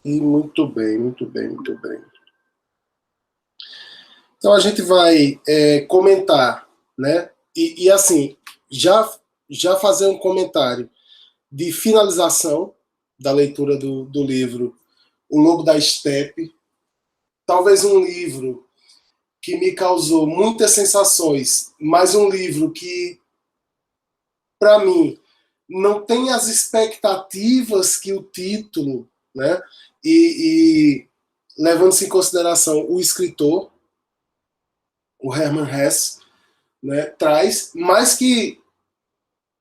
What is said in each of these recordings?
E muito bem, muito bem, muito bem. Então a gente vai comentar, né? E assim, já fazer um comentário de finalização da leitura do livro O Lobo da Estepe. Talvez um livro que me causou muitas sensações, mas um livro que, para mim, não tem as expectativas que o título, né? E levando-se em consideração o escritor, o Hermann Hesse, né, traz, mas que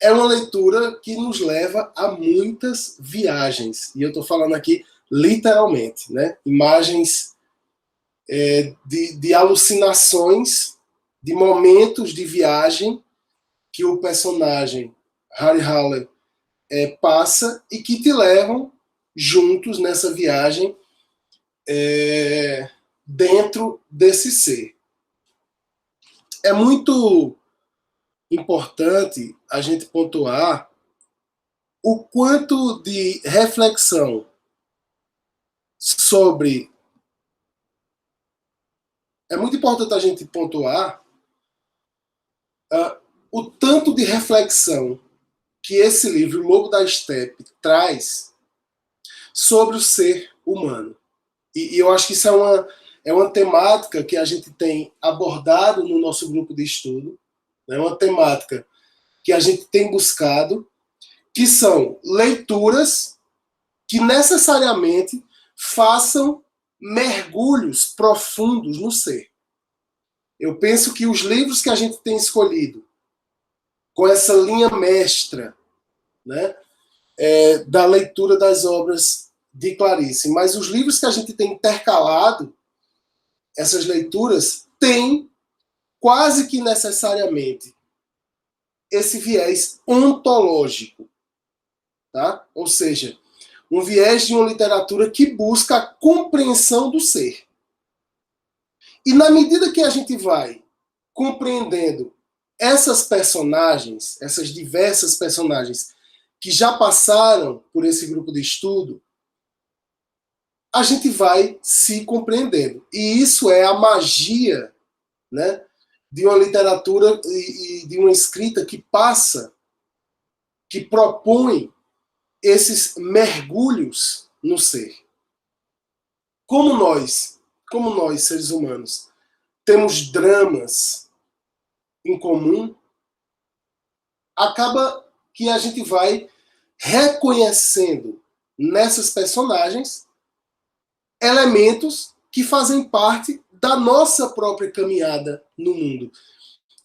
é uma leitura que nos leva a muitas viagens. E eu estou falando aqui literalmente, né? Imagens de alucinações, de momentos de viagem que o personagem Harry Haller passa e que te levam juntos nessa viagem dentro desse ser. É muito importante a gente pontuar o quanto de reflexão sobre. É muito importante a gente pontuar o tanto de reflexão que esse livro, O Lobo da Estepe, traz sobre o ser humano. E eu acho que isso é uma temática que a gente tem abordado no nosso grupo de estudo, é uma temática que a gente tem buscado, que são leituras que necessariamente façam mergulhos profundos no ser. Eu penso que os livros que a gente tem escolhido, com essa linha mestra, né, da leitura das obras de Clarice, mas os livros que a gente tem intercalado, essas leituras, têm quase que necessariamente esse viés ontológico, tá? Ou seja, um viés de uma literatura que busca a compreensão do ser. E na medida que a gente vai compreendendo essas personagens, essas diversas personagens que já passaram por esse grupo de estudo, a gente vai se compreendendo. E isso é a magia, né, de uma literatura e de uma escrita que passa, que propõe esses mergulhos no ser. Como nós, seres humanos, temos dramas em comum, acaba que a gente vai reconhecendo nessas personagens elementos que fazem parte da nossa própria caminhada no mundo.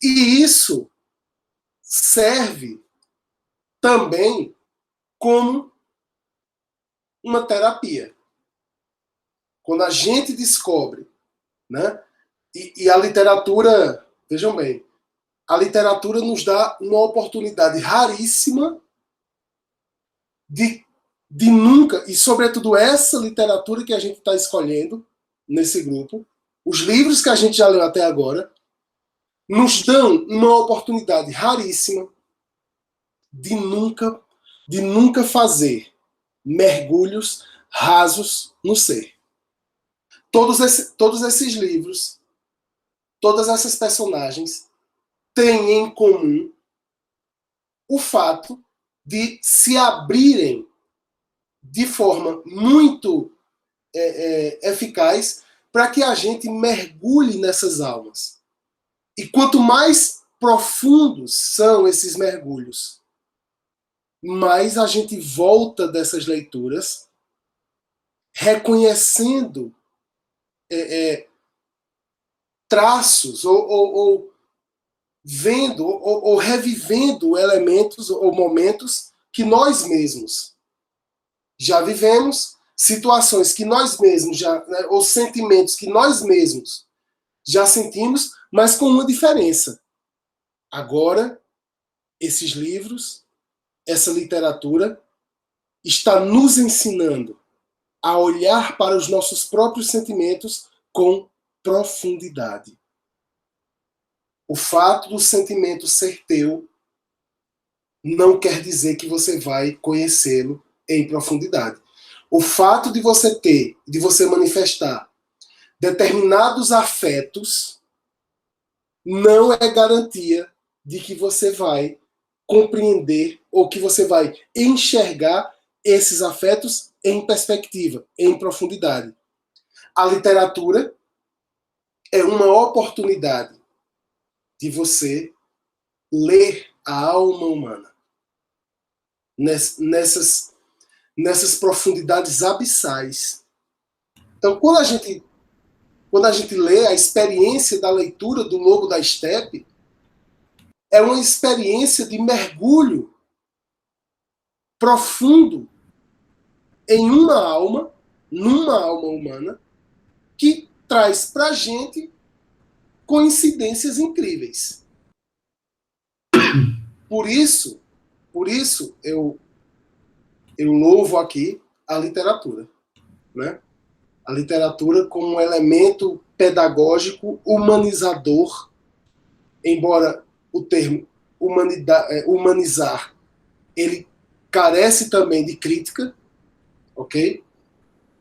E isso serve também como uma terapia. Quando a gente descobre, né? E a literatura, vejam bem, a literatura nos dá uma oportunidade raríssima de nunca, e sobretudo essa literatura que a gente está escolhendo nesse grupo, os livros que a gente já leu até agora, nos dão uma oportunidade raríssima de nunca fazer mergulhos rasos no ser. Todos esses livros, todas essas personagens têm em comum o fato de se abrirem de forma muito eficaz para que a gente mergulhe nessas almas. E quanto mais profundos são esses mergulhos, mais a gente volta dessas leituras reconhecendo traços ou vendo ou revivendo elementos ou momentos que nós mesmos já vivemos, situações que nós mesmos já, né, ou sentimentos que nós mesmos já sentimos, mas com uma diferença. Agora, esses livros, essa literatura está nos ensinando a olhar para os nossos próprios sentimentos com profundidade. O fato do sentimento ser teu não quer dizer que você vai conhecê-lo em profundidade. O fato de você manifestar determinados afetos não é garantia de que você vai compreender ou que você vai enxergar esses afetos em perspectiva, em profundidade. A literatura é uma oportunidade de você ler a alma humana nessas profundidades abissais. Então, quando a gente lê a experiência da leitura do Lobo da Estepe, é uma experiência de mergulho profundo em numa alma humana, que traz para a gente coincidências incríveis. Por isso eu louvo aqui a literatura, né? A literatura como um elemento pedagógico humanizador, embora o termo humanizar ele carece também de crítica, ok?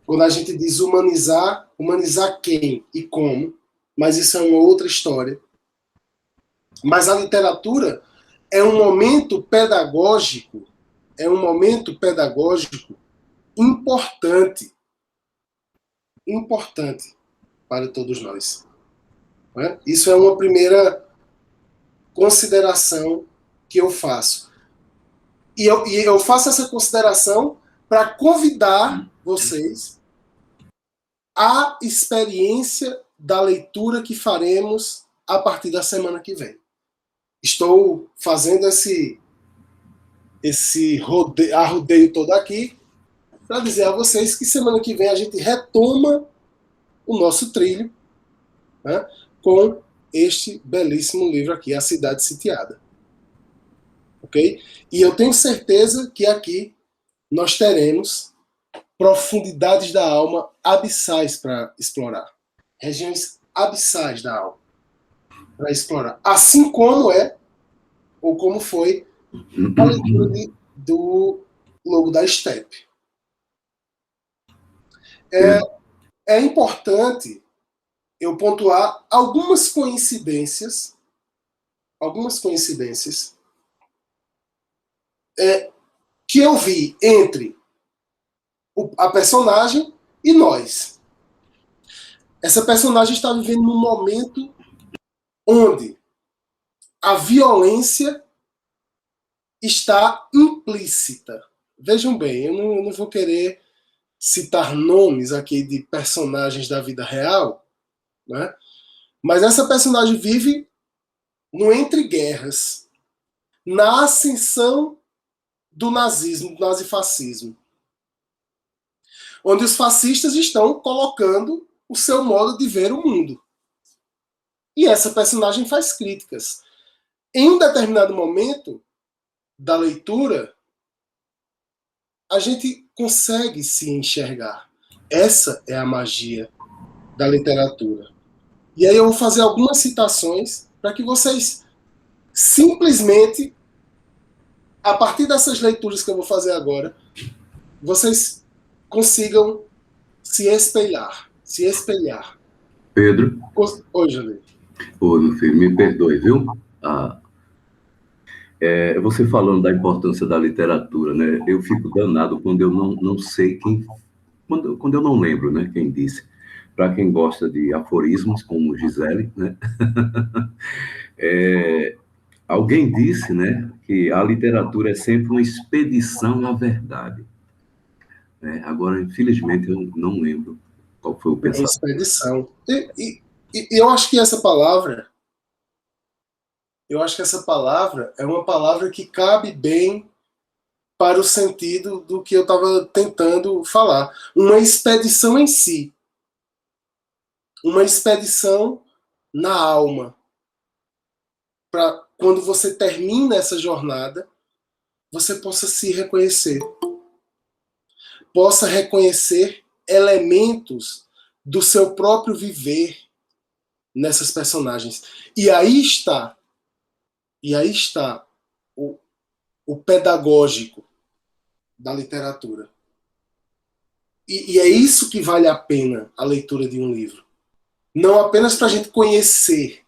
Quando a gente diz humanizar quem e como, mas isso é uma outra história. Mas a literatura é um momento pedagógico, importante para todos nós. Né? Isso é uma primeira consideração que eu faço. E eu faço essa consideração para convidar vocês à experiência da leitura que faremos a partir da semana que vem. Estou fazendo esse arrodeio todo aqui para dizer a vocês que semana que vem a gente retoma o nosso trilho, né, com este belíssimo livro aqui, A Cidade Sitiada. Ok? E eu tenho certeza que aqui nós teremos profundidades da alma abissais para explorar. Regiões abissais da alma para explorar. Assim como como foi a leitura do Lobo da Estepe. É importante eu pontuar algumas coincidências que eu vi entre a personagem e nós. Essa personagem está vivendo num momento onde a violência está implícita. Vejam bem, eu não vou querer citar nomes aqui de personagens da vida real, né? Mas essa personagem vive no entre-guerras, na ascensão do nazismo, do nazifascismo, onde os fascistas estão colocando o seu modo de ver o mundo. E essa personagem faz críticas. Em um determinado momento da leitura, a gente consegue se enxergar. Essa é a magia da literatura. E aí eu vou fazer algumas citações para que vocês simplesmente, a partir dessas leituras que eu vou fazer agora, vocês consigam se espelhar. Pedro? Oi, Julie. Oi, meu filho, me perdoe, viu? Você falando da importância da literatura, né? Eu fico danado quando eu não sei quem... Quando eu não lembro, né, quem disse. Para quem gosta de aforismos, como Gisele, né? Alguém disse, né, que a literatura é sempre uma expedição à verdade. Né? Agora, infelizmente, eu não lembro qual foi o pensamento. Expedição. E eu acho que essa palavra é uma palavra que cabe bem para o sentido do que eu estava tentando falar. Uma expedição em si. Uma expedição na alma. Para quando você termina essa jornada, você possa se reconhecer. Possa reconhecer elementos do seu próprio viver nessas personagens. E aí está o pedagógico da literatura. E é isso que vale a pena a leitura de um livro. Não apenas para a gente conhecer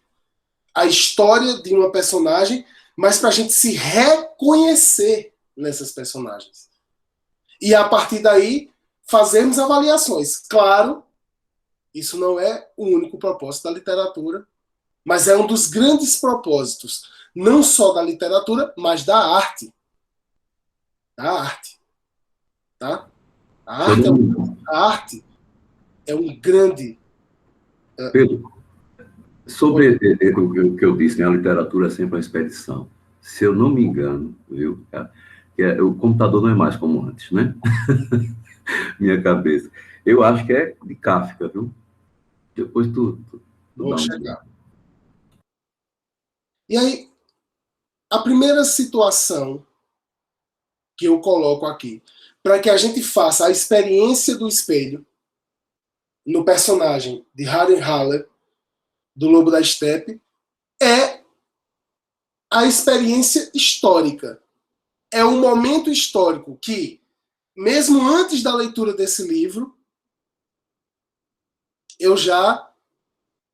a história de uma personagem, mas para a gente se reconhecer nessas personagens. E a partir daí, fazermos avaliações. Claro, isso não é o único propósito da literatura, mas é um dos grandes propósitos, não só da literatura, mas da arte. Da arte. Tá? A arte é um grande... Pedro, sobre o que eu disse, né, a literatura é sempre uma expedição. Se eu não me engano, viu, cara, o computador não é mais como antes, né? Minha cabeça. Eu acho que é de Kafka, viu? Depois tu Vou dá chegar. E aí, a primeira situação que eu coloco aqui, para que a gente faça a experiência do espelho no personagem de Harry Haller, do Lobo da Estepe, é a experiência histórica. É um momento histórico que, mesmo antes da leitura desse livro, eu já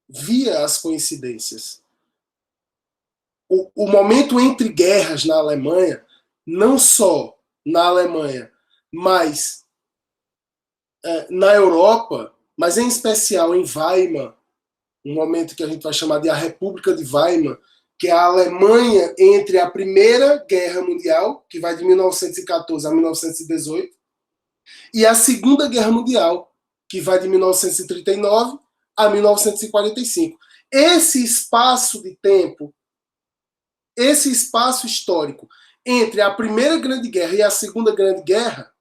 via as coincidências. O momento entre guerras na Alemanha, não só na Alemanha, mas na Europa, mas em especial em Weimar, um momento que a gente vai chamar de a República de Weimar, que é a Alemanha entre a Primeira Guerra Mundial, que vai de 1914 a 1918, e a Segunda Guerra Mundial, que vai de 1939 a 1945. Esse espaço de tempo, esse espaço histórico entre a Primeira Grande Guerra e a Segunda Grande Guerra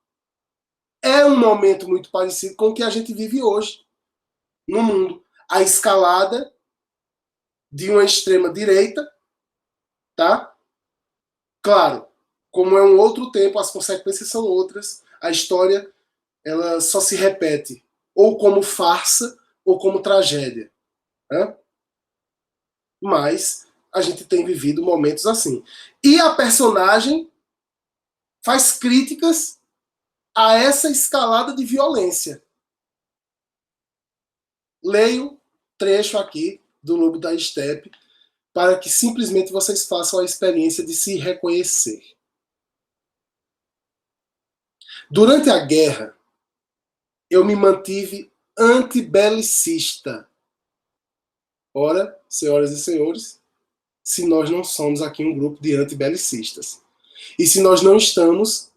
é um momento muito parecido com o que a gente vive hoje no mundo. A escalada de uma extrema-direita, tá? Claro, como é um outro tempo, as consequências são outras. A história, ela só se repete ou como farsa ou como tragédia, né? Mas a gente tem vivido momentos assim. E a personagem faz críticas a essa escalada de violência. Leio trecho aqui do Lobo da Estepe para que simplesmente vocês façam a experiência de se reconhecer. Durante a guerra, eu me mantive antibelicista. Ora, senhoras e senhores, se nós não somos aqui um grupo de antibelicistas. E se nós não estamos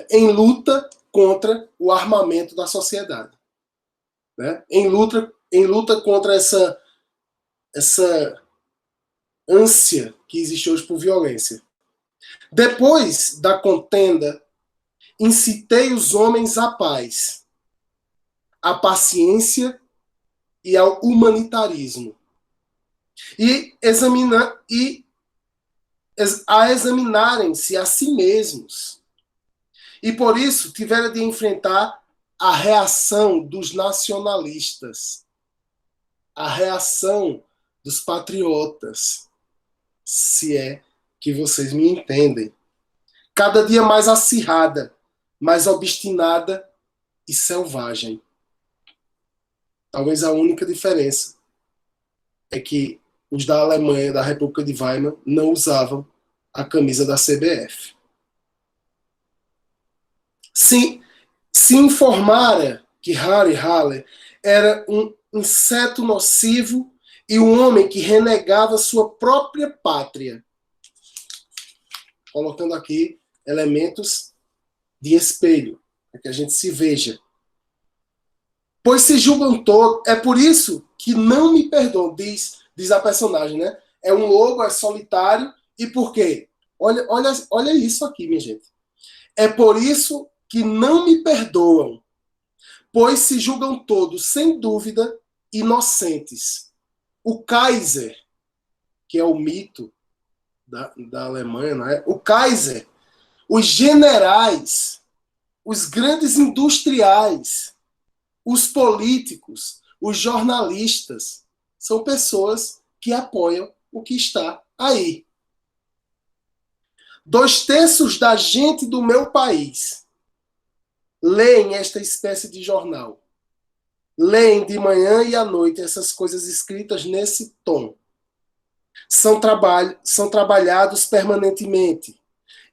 em luta contra o armamento da sociedade. Né? Em luta contra essa ânsia que existe hoje por violência. Depois da contenda, incitei os homens à paz, à paciência e ao humanitarismo, e a examinarem-se a si mesmos. E por isso tiveram de enfrentar a reação dos nacionalistas, a reação dos patriotas, se é que vocês me entendem. Cada dia mais acirrada, mais obstinada e selvagem. Talvez a única diferença é que os da Alemanha, da República de Weimar, não usavam a camisa da CBF. Se informara que Harry Haller era um inseto nocivo e um homem que renegava sua própria pátria. Colocando aqui elementos de espelho, para que a gente se veja. Pois se julgam todos, é por isso que não me perdoam, diz a personagem, né? É um lobo, é solitário, e por quê? Olha isso aqui, minha gente. É por isso que não me perdoam, pois se julgam todos, sem dúvida, inocentes. O Kaiser, que é o mito da Alemanha, não é? O Kaiser, os generais, os grandes industriais, os políticos, os jornalistas, são pessoas que apoiam o que está aí. 2/3 da gente do meu país leem esta espécie de jornal. Leem de manhã e à noite essas coisas escritas nesse tom. São trabalhados permanentemente,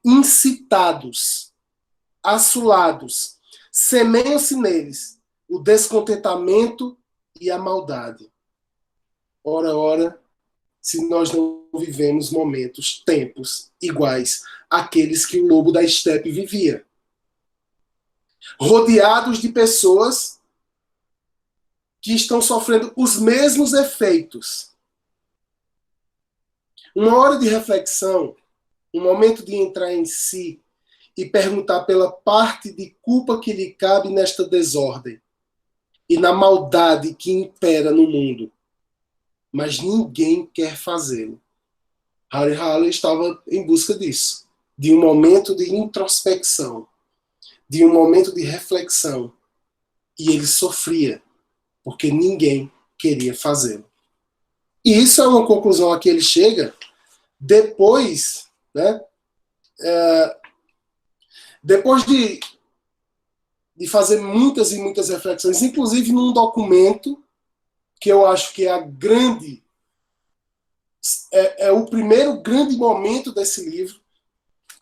incitados, assolados. Semeiam-se neles o descontentamento e a maldade. Ora, ora, se nós não vivemos momentos, tempos iguais àqueles que o lobo da estepe vivia. Rodeados de pessoas que estão sofrendo os mesmos efeitos. Uma hora de reflexão, um momento de entrar em si e perguntar pela parte de culpa que lhe cabe nesta desordem e na maldade que impera no mundo. Mas ninguém quer fazê-lo. Harry Halley estava em busca disso, de um momento de introspecção, de um momento de reflexão. E ele sofria, porque ninguém queria fazê-lo. E isso é uma conclusão a que ele chega depois, né? Depois de fazer muitas e muitas reflexões, inclusive num documento que eu acho que é o primeiro grande momento desse livro,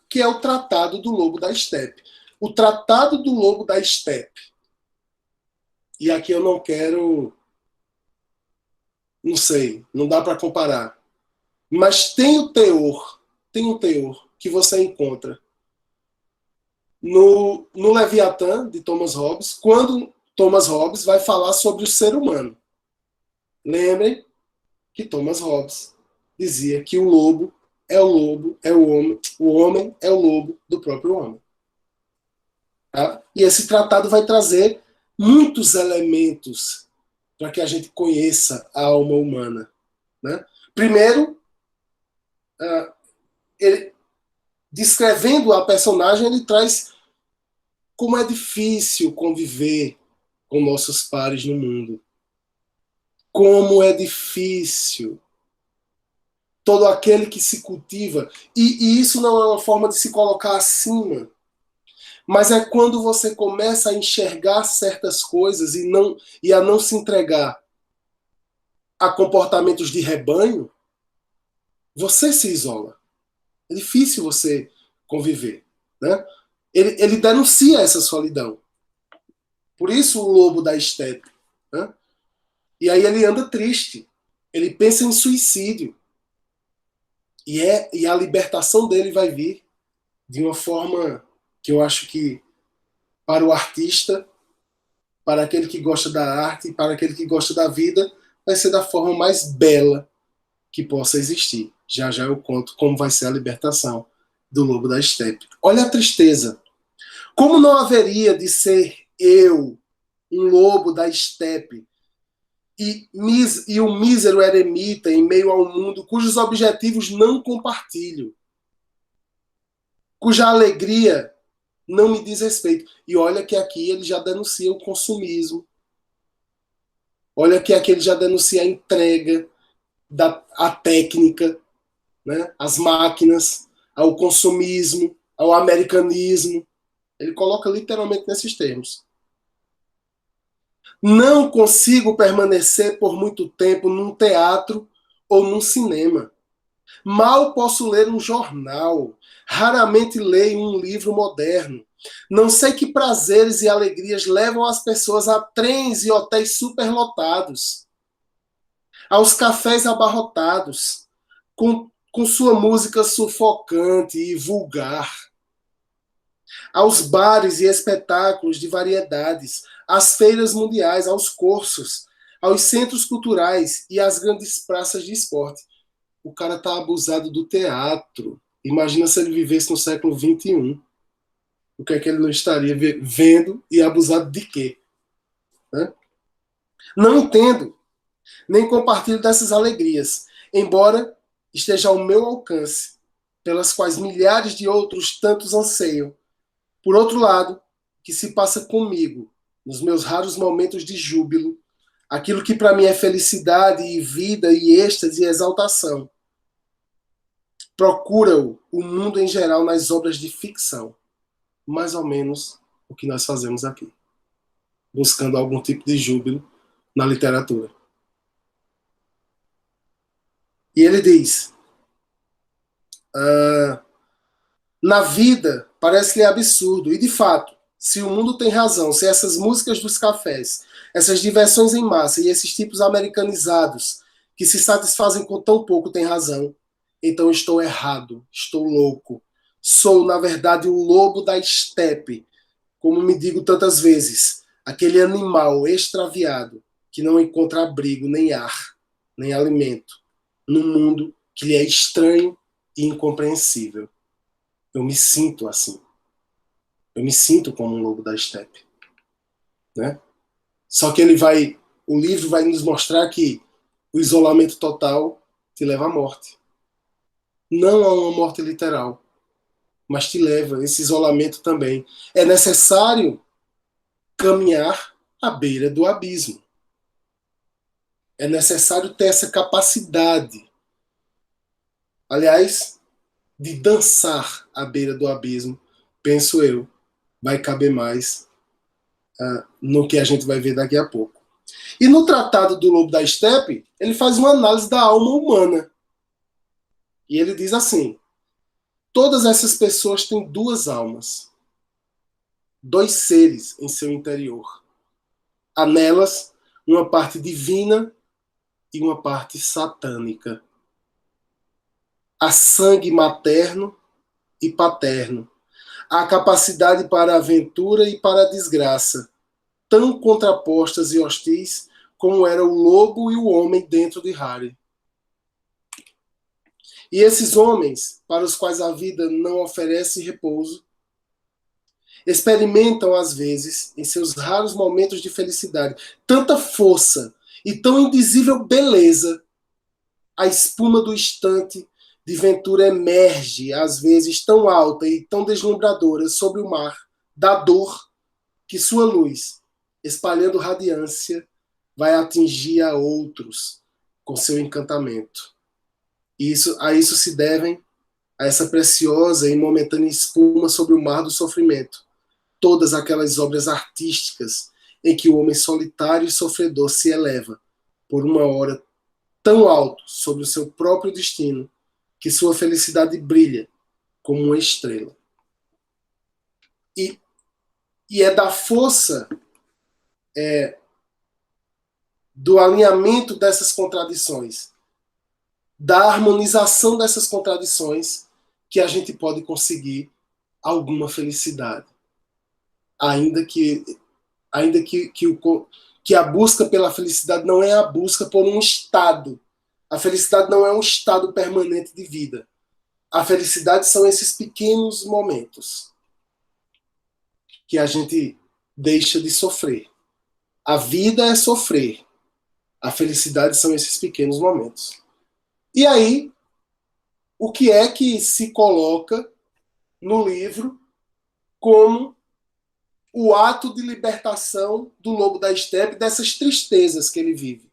que é o Tratado do Lobo da Estepe. O Tratado do Lobo da Estepe. E aqui eu não quero... Não sei, não dá para comparar. Mas tem o teor que você encontra no Leviatã, de Thomas Hobbes, quando Thomas Hobbes vai falar sobre o ser humano. Lembrem que Thomas Hobbes dizia que o lobo é o homem é o lobo do próprio homem. Tá? E esse tratado vai trazer muitos elementos para que a gente conheça a alma humana. Né? Primeiro, ele, descrevendo a personagem, ele traz como é difícil conviver com nossos pares no mundo. Como é difícil. Todo aquele que se cultiva. E isso não é uma forma de se colocar acima. Mas é quando você começa a enxergar certas coisas e a não se entregar a comportamentos de rebanho, você se isola. É difícil você conviver. Né? Ele denuncia essa solidão. Por isso o lobo da estepe. Né? E aí ele anda triste. Ele pensa em suicídio. E a libertação dele vai vir de uma forma que eu acho que, para o artista, para aquele que gosta da arte, para aquele que gosta da vida, vai ser da forma mais bela que possa existir. Já já eu conto como vai ser a libertação do lobo da estepe. Olha a tristeza. Como não haveria de ser eu, um lobo da estepe, e um mísero eremita em meio a um mundo cujos objetivos não compartilho, cuja alegria não me diz respeito. E olha que aqui ele já denuncia o consumismo. Olha que aqui ele já denuncia a entrega, a técnica, né? As máquinas, ao consumismo, ao americanismo. Ele coloca literalmente nesses termos. Não consigo permanecer por muito tempo num teatro ou num cinema. Mal posso ler um jornal. Raramente leio um livro moderno. Não sei que prazeres e alegrias levam as pessoas a trens e hotéis superlotados, aos cafés abarrotados, com sua música sufocante e vulgar, aos bares e espetáculos de variedades, às feiras mundiais, aos cursos, aos centros culturais e às grandes praças de esporte. O cara está abusado do teatro. Imagina se ele vivesse no século XXI. O que é que ele não estaria vendo e abusado de quê? Né? Não entendo, nem compartilho dessas alegrias, embora esteja ao meu alcance, pelas quais milhares de outros tantos anseiam. Por outro lado, que se passa comigo, nos meus raros momentos de júbilo, aquilo que para mim é felicidade e vida e êxtase e exaltação, procura-o o mundo em geral nas obras de ficção, mais ou menos o que nós fazemos aqui, buscando algum tipo de júbilo na literatura. E ele diz: na vida parece-lhe absurdo, e de fato, se o mundo tem razão, se essas músicas dos cafés, essas diversões em massa e esses tipos americanizados que se satisfazem com tão pouco têm razão, então estou errado, estou louco. Sou, na verdade, o lobo da estepe, como me digo tantas vezes, aquele animal extraviado que não encontra abrigo, nem ar, nem alimento, num mundo que lhe é estranho e incompreensível. Eu me sinto assim. Eu me sinto como um lobo da estepe, né? Só que o livro vai nos mostrar que o isolamento total te leva à morte. Não a uma morte literal, mas te leva, esse isolamento também. É necessário caminhar à beira do abismo. É necessário ter essa capacidade, aliás, de dançar à beira do abismo, penso eu, vai caber mais no que a gente vai ver daqui a pouco. E no Tratado do Lobo da Estepe, ele faz uma análise da alma humana. E ele diz assim: todas essas pessoas têm duas almas, dois seres em seu interior. Há nelas uma parte divina e uma parte satânica. Há sangue materno e paterno. Há capacidade para a aventura e para a desgraça, tão contrapostas e hostis como era o lobo e o homem dentro de Harry. E esses homens, para os quais a vida não oferece repouso, experimentam às vezes, em seus raros momentos de felicidade, tanta força e tão indizível beleza, a espuma do instante de ventura emerge, às vezes tão alta e tão deslumbradora sobre o mar da dor, que sua luz, espalhando radiância, vai atingir a outros com seu encantamento. A isso se devem a essa preciosa e momentânea espuma sobre o mar do sofrimento, todas aquelas obras artísticas em que o homem solitário e sofredor se eleva por uma hora tão alto sobre o seu próprio destino que sua felicidade brilha como uma estrela. E é da força do alinhamento dessas contradições, da harmonização dessas contradições, que a gente pode conseguir alguma felicidade. Ainda que a busca pela felicidade não é a busca por um estado. A felicidade não é um estado permanente de vida. A felicidade são esses pequenos momentos que a gente deixa de sofrer. A vida é sofrer. A felicidade são esses pequenos momentos. E aí, o que é que se coloca no livro como o ato de libertação do lobo da estepe dessas tristezas que ele vive,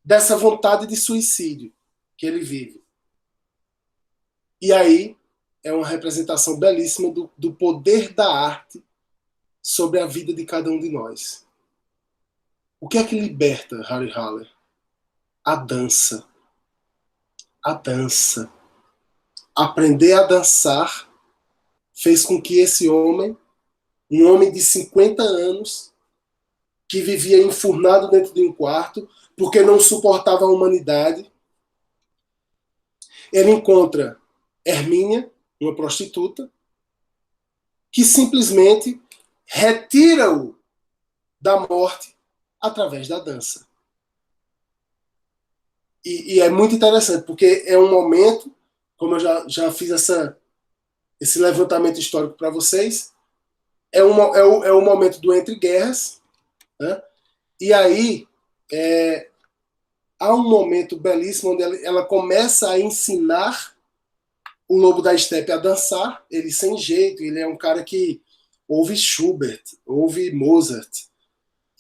dessa vontade de suicídio que ele vive? E aí é uma representação belíssima do poder da arte sobre a vida de cada um de nós. O que é que liberta Harry Haller? A dança. A dança. Aprender a dançar fez com que esse homem, um homem de 50 anos, que vivia enfurnado dentro de um quarto, porque não suportava a humanidade, ele encontra Hermínia, uma prostituta, que simplesmente retira-o da morte através da dança. E é muito interessante, porque é um momento, como eu já fiz esse levantamento histórico para vocês, é o momento do entre guerras, né? E aí há um momento belíssimo onde ela começa a ensinar o lobo da estepe a dançar, ele sem jeito, ele é um cara que ouve Schubert, ouve Mozart,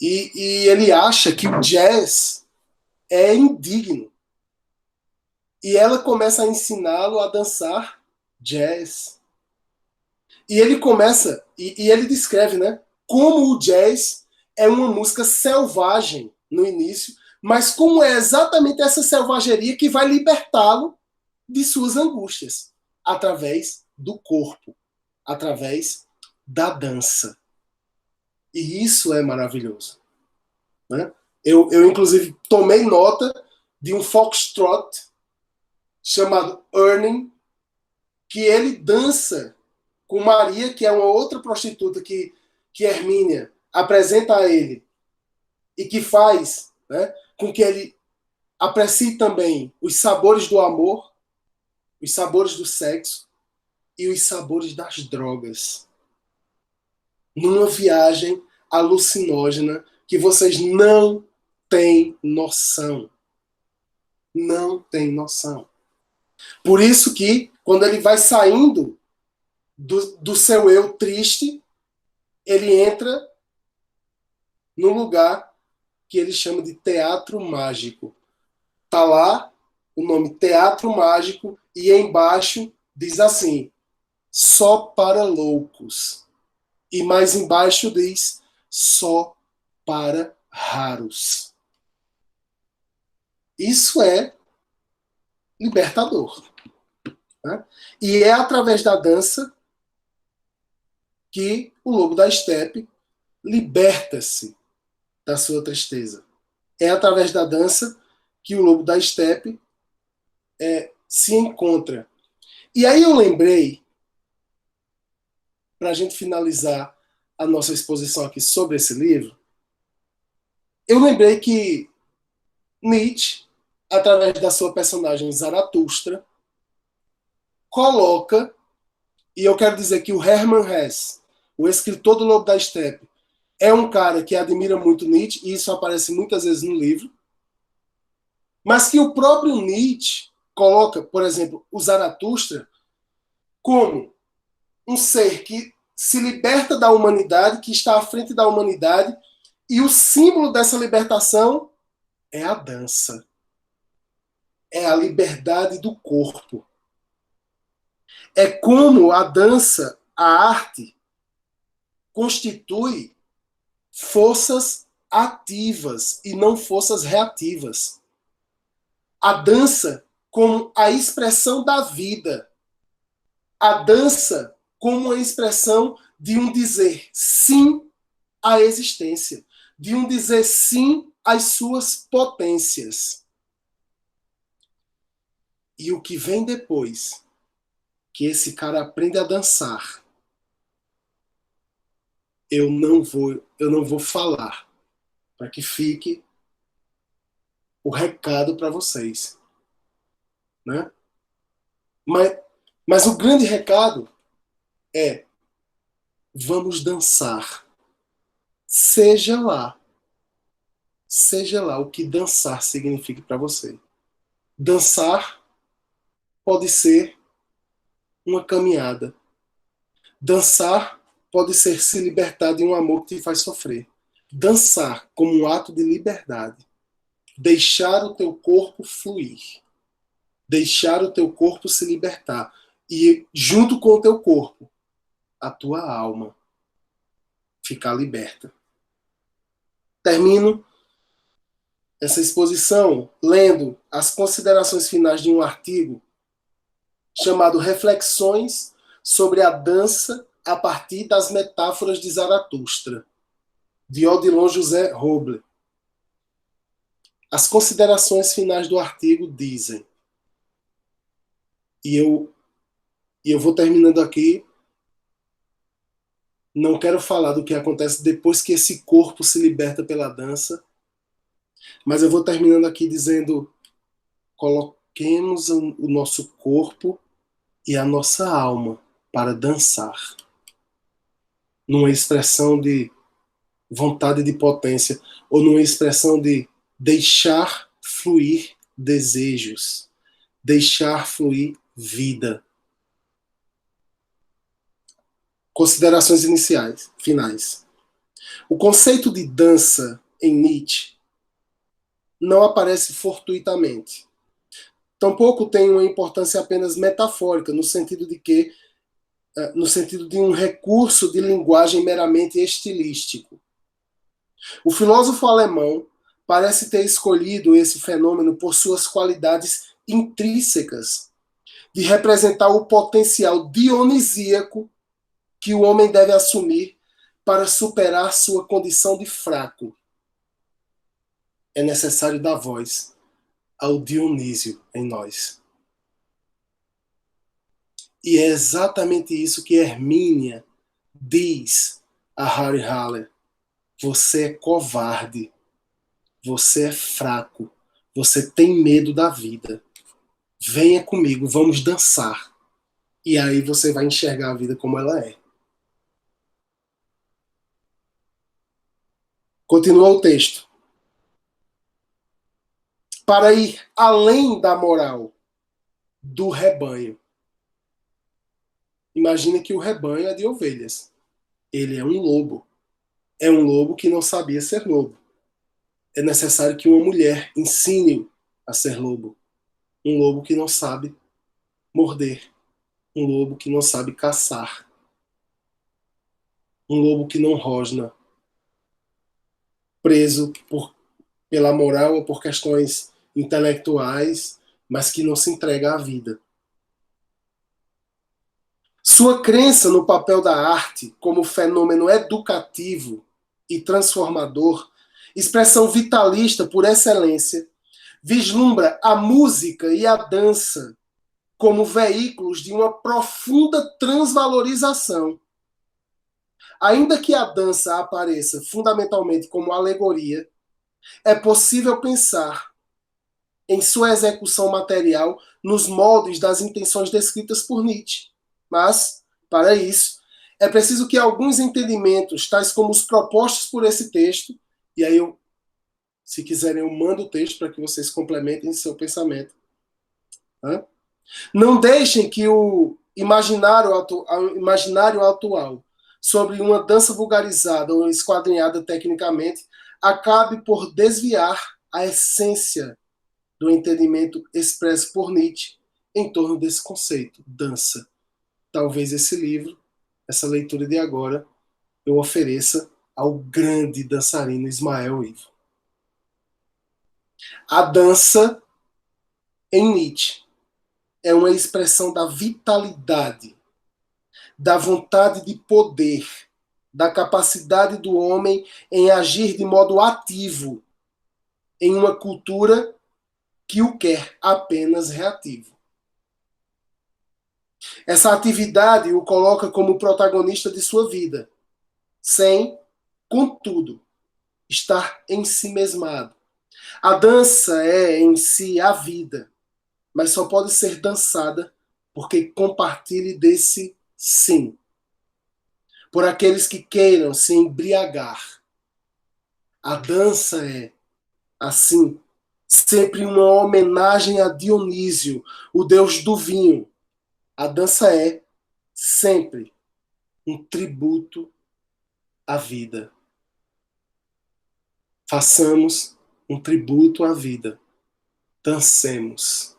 e ele acha que o jazz é indigno. E ela começa a ensiná-lo a dançar jazz. E ele começa, e ele descreve, né, como o jazz é uma música selvagem no início, mas como é exatamente essa selvageria que vai libertá-lo de suas angústias, através do corpo, através da dança. E isso é maravilhoso. Né? Inclusive, tomei nota de um foxtrot chamado Earning, que ele dança com Maria, que é uma outra prostituta que Hermínia apresenta a ele e que faz, né, com que ele aprecie também os sabores do amor, os sabores do sexo e os sabores das drogas. Numa viagem alucinógena que vocês não têm noção. Não têm noção. Por isso que, quando ele vai saindo do seu eu triste, ele entra num lugar que ele chama de teatro mágico. Tá lá o nome Teatro Mágico e embaixo diz assim: só para loucos. E mais embaixo diz: só para raros. Isso é libertador. Né? E é através da dança que o lobo da estepe liberta-se da sua tristeza. É através da dança que o lobo da estepe se encontra. E aí eu lembrei, para a gente finalizar a nossa exposição aqui sobre esse livro, eu lembrei que Nietzsche, através da sua personagem Zaratustra, coloca, e eu quero dizer que o Hermann Hesse, o escritor do Lobo da Estepe, é um cara que admira muito Nietzsche, e isso aparece muitas vezes no livro, mas que o próprio Nietzsche coloca, por exemplo, o Zaratustra como um ser que se liberta da humanidade, que está à frente da humanidade, e o símbolo dessa libertação é a dança. É a liberdade do corpo. É como a dança, a arte, constitui forças ativas e não forças reativas. A dança como a expressão da vida. A dança como a expressão de um dizer sim à existência, de um dizer sim às suas potências. E o que vem depois, que esse cara aprende a dançar, eu não vou falar, para que fique o recado para vocês, né? Mas o grande recado é: vamos dançar. Seja lá o que dançar signifique para você. Dançar pode ser uma caminhada. Dançar pode ser se libertar de um amor que te faz sofrer. Dançar como um ato de liberdade. Deixar o teu corpo fluir. Deixar o teu corpo se libertar. E junto com o teu corpo, a tua alma ficar liberta. Termino essa exposição lendo as considerações finais de um artigo chamado Reflexões sobre a dança a partir das metáforas de Zaratustra, de Odilon José Roble. As considerações finais do artigo dizem, e eu vou terminando aqui, não quero falar do que acontece depois que esse corpo se liberta pela dança, mas eu vou terminando aqui dizendo: coloquemos o nosso corpo e a nossa alma para dançar, numa expressão de vontade de potência, ou numa expressão de deixar fluir desejos, deixar fluir vida. Considerações iniciais, finais. O conceito de dança em Nietzsche não aparece fortuitamente. Tampouco tem uma importância apenas metafórica, no sentido de que no sentido de um recurso de linguagem meramente estilístico. O filósofo alemão parece ter escolhido esse fenômeno por suas qualidades intrínsecas, de representar o potencial dionisíaco que o homem deve assumir para superar sua condição de fraco. É necessário dar voz ao Dionísio em nós. E é exatamente isso que Hermínia diz a Harry Haller. Você é covarde. Você é fraco. Você tem medo da vida. Venha comigo, vamos dançar. E aí você vai enxergar a vida como ela é. Continua o texto. Para ir além da moral do rebanho. Imagine que o rebanho é de ovelhas. Ele é um lobo. É um lobo que não sabia ser lobo. É necessário que uma mulher ensine-o a ser lobo. Um lobo que não sabe morder. Um lobo que não sabe caçar. Um lobo que não rosna. Preso pela moral ou por questões intelectuais, mas que não se entrega à vida. Sua crença no papel da arte como fenômeno educativo e transformador, expressão vitalista por excelência, vislumbra a música e a dança como veículos de uma profunda transvalorização. Ainda que a dança apareça fundamentalmente como alegoria, é possível pensar em sua execução material nos moldes das intenções descritas por Nietzsche. Mas, para isso, é preciso que alguns entendimentos, tais como os propostos por esse texto, e aí se quiserem eu mando o texto para que vocês complementem seu pensamento. Não deixem que o imaginário atual sobre uma dança vulgarizada ou esquadrinhada tecnicamente acabe por desviar a essência do entendimento expresso por Nietzsche em torno desse conceito, dança. Talvez esse livro, essa leitura de agora, eu ofereça ao grande dançarino Ismael Ivo. A dança, em Nietzsche, é uma expressão da vitalidade, da vontade de poder, da capacidade do homem em agir de modo ativo em uma cultura que o quer apenas reativo. Essa atividade o coloca como protagonista de sua vida, sem, contudo, estar ensimesmado. A dança é, em si, a vida, mas só pode ser dançada porque compartilhe desse sim. Por aqueles que queiram se embriagar. A dança é, assim, sempre uma homenagem a Dionísio, o deus do vinho. A dança é, sempre, um tributo à vida. Façamos um tributo à vida. Dancemos.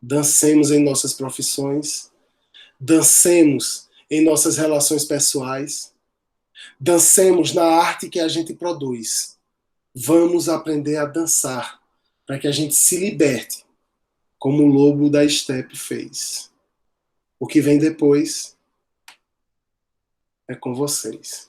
Dancemos em nossas profissões. Dancemos em nossas relações pessoais. Dancemos na arte que a gente produz. Vamos aprender a dançar para que a gente se liberte, como o lobo da estepe fez. O que vem depois é com vocês.